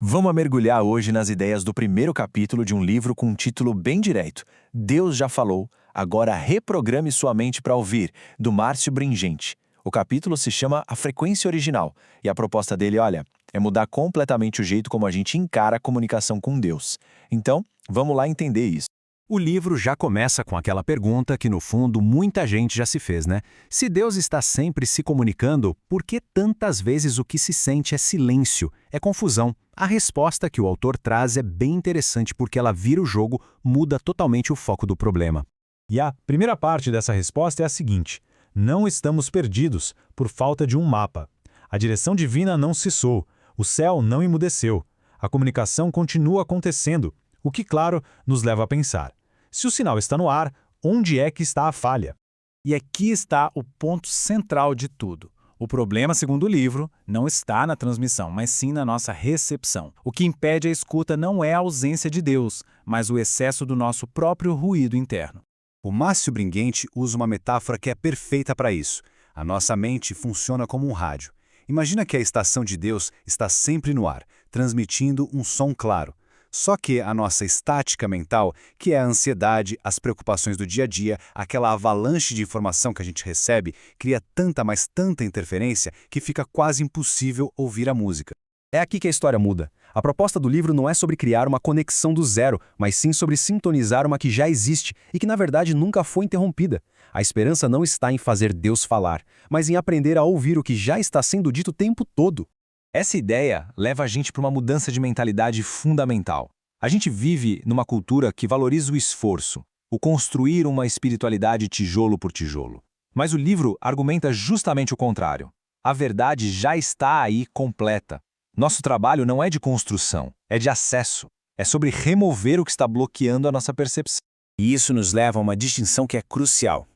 Vamos mergulhar hoje nas ideias do primeiro capítulo de um livro com um título bem direto. Deus já falou, agora reprograme sua mente para ouvir, do Márcio Bringente. O capítulo se chama A Frequência Original, e a proposta dele, olha, é mudar completamente o jeito como a gente encara a comunicação com Deus. Então, vamos lá entender isso. O livro já começa com aquela pergunta que, no fundo, muita gente já se fez, né? Se Deus está sempre se comunicando, por que tantas vezes o que se sente é silêncio, é confusão? A resposta que o autor traz é bem interessante porque ela vira o jogo, muda totalmente o foco do problema. E a primeira parte dessa resposta é a seguinte: não estamos perdidos por falta de um mapa. A direção divina não cessou, o céu não emudeceu, a comunicação continua acontecendo, o que, claro, nos leva a pensar. Se o sinal está no ar, onde é que está a falha? E aqui está o ponto central de tudo. O problema, segundo o livro, não está na transmissão, mas sim na nossa recepção. O que impede a escuta não é a ausência de Deus, mas o excesso do nosso próprio ruído interno. O Márcio Bringente usa uma metáfora que é perfeita para isso. A nossa mente funciona como um rádio. Imagina que a estação de Deus está sempre no ar, transmitindo um som claro. Só que a nossa estática mental, que é a ansiedade, as preocupações do dia a dia, aquela avalanche de informação que a gente recebe, cria tanta, mas tanta interferência que fica quase impossível ouvir a música. É aqui que a história muda. A proposta do livro não é sobre criar uma conexão do zero, mas sim sobre sintonizar uma que já existe e que na verdade nunca foi interrompida. A esperança não está em fazer Deus falar, mas em aprender a ouvir o que já está sendo dito o tempo todo. Essa ideia leva a gente para uma mudança de mentalidade fundamental. A gente vive numa cultura que valoriza o esforço, o construir uma espiritualidade tijolo por tijolo. Mas o livro argumenta justamente o contrário. A verdade já está aí completa. Nosso trabalho não é de construção, é de acesso. É sobre remover o que está bloqueando a nossa percepção. E isso nos leva a uma distinção que é crucial.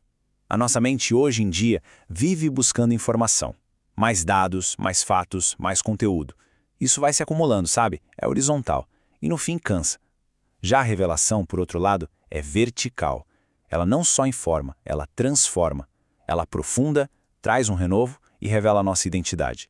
A nossa mente hoje em dia vive buscando informação. Mais dados, mais fatos, mais conteúdo. Isso vai se acumulando, sabe? É horizontal. E no fim cansa. Já a revelação, por outro lado, é vertical. Ela não só informa, ela transforma. Ela aprofunda, traz um renovo e revela a nossa identidade.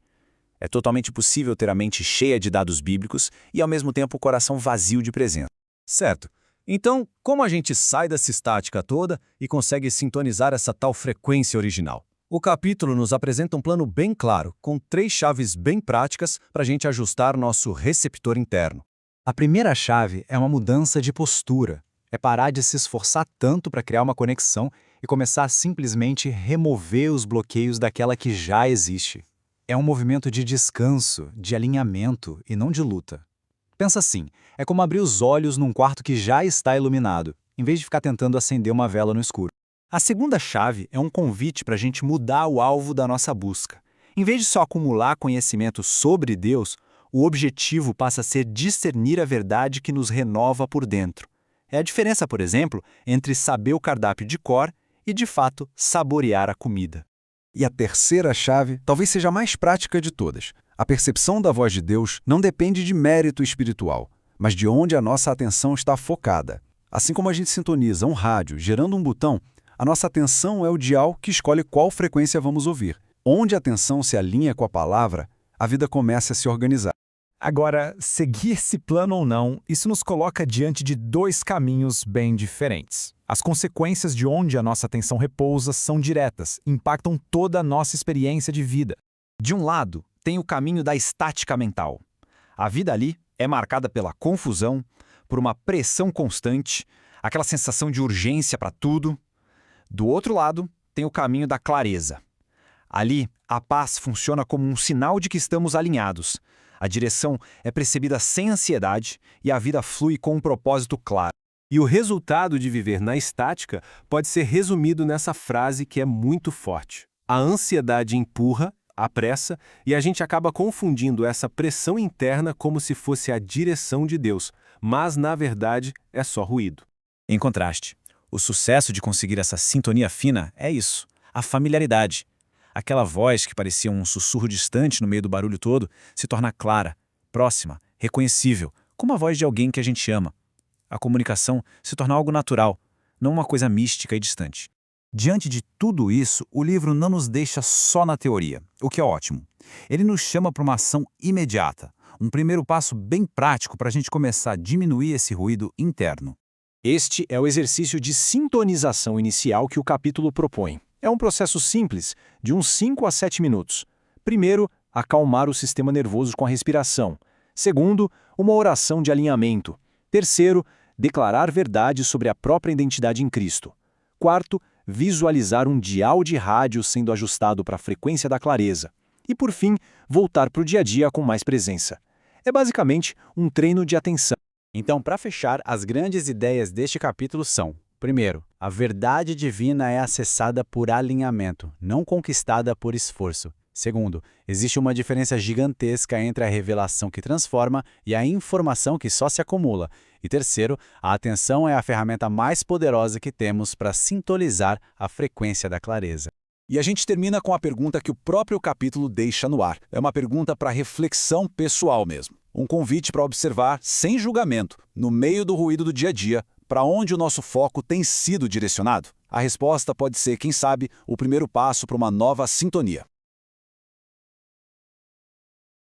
É totalmente possível ter a mente cheia de dados bíblicos e, ao mesmo tempo, o coração vazio de presença. Certo. Então, como a gente sai dessa estática toda e consegue sintonizar essa tal frequência original? O capítulo nos apresenta um plano bem claro, com 3 chaves bem práticas para a gente ajustar nosso receptor interno. A primeira chave é uma mudança de postura. É parar de se esforçar tanto para criar uma conexão e começar a simplesmente remover os bloqueios daquela que já existe. É um movimento de descanso, de alinhamento e não de luta. Pensa assim, é como abrir os olhos num quarto que já está iluminado, em vez de ficar tentando acender uma vela no escuro. A segunda chave é um convite para a gente mudar o alvo da nossa busca. Em vez de só acumular conhecimento sobre Deus, o objetivo passa a ser discernir a verdade que nos renova por dentro. É a diferença, por exemplo, entre saber o cardápio de cor e, de fato, saborear a comida. E a terceira chave talvez seja a mais prática de todas. A percepção da voz de Deus não depende de mérito espiritual, mas de onde a nossa atenção está focada. Assim como a gente sintoniza um rádio gerando um botão, a nossa atenção é o dial que escolhe qual frequência vamos ouvir. Onde a atenção se alinha com a palavra, a vida começa a se organizar. Agora, seguir esse plano ou não, isso nos coloca diante de 2 caminhos bem diferentes. As consequências de onde a nossa atenção repousa são diretas, impactam toda a nossa experiência de vida. De um lado, tem o caminho da estática mental. A vida ali é marcada pela confusão, por uma pressão constante, aquela sensação de urgência para tudo. Do outro lado, tem o caminho da clareza. Ali, a paz funciona como um sinal de que estamos alinhados. A direção é percebida sem ansiedade e a vida flui com um propósito claro. E o resultado de viver na estática pode ser resumido nessa frase que é muito forte. A ansiedade empurra, apressa, e a gente acaba confundindo essa pressão interna como se fosse a direção de Deus, mas, na verdade, é só ruído. Em contraste, o sucesso de conseguir essa sintonia fina é isso, a familiaridade. Aquela voz que parecia um sussurro distante no meio do barulho todo se torna clara, próxima, reconhecível, como a voz de alguém que a gente ama. A comunicação se torna algo natural, não uma coisa mística e distante. Diante de tudo isso, o livro não nos deixa só na teoria, o que é ótimo. Ele nos chama para uma ação imediata, um primeiro passo bem prático para a gente começar a diminuir esse ruído interno. Este é o exercício de sintonização inicial que o capítulo propõe. É um processo simples, de uns 5 a 7 minutos. Primeiro, acalmar o sistema nervoso com a respiração. Segundo, uma oração de alinhamento. Terceiro, declarar verdade sobre a própria identidade em Cristo. Quarto, visualizar um dial de rádio sendo ajustado para a frequência da clareza. E, por fim, voltar para o dia a dia com mais presença. É basicamente um treino de atenção. Então, para fechar, as grandes ideias deste capítulo são: primeiro, a verdade divina é acessada por alinhamento, não conquistada por esforço. Segundo, existe uma diferença gigantesca entre a revelação que transforma e a informação que só se acumula. E terceiro, a atenção é a ferramenta mais poderosa que temos para sintonizar a frequência da clareza. E a gente termina com a pergunta que o próprio capítulo deixa no ar. É uma pergunta para reflexão pessoal mesmo. Um convite para observar, sem julgamento, no meio do ruído do dia a dia, para onde o nosso foco tem sido direcionado. A resposta pode ser, quem sabe, o primeiro passo para uma nova sintonia.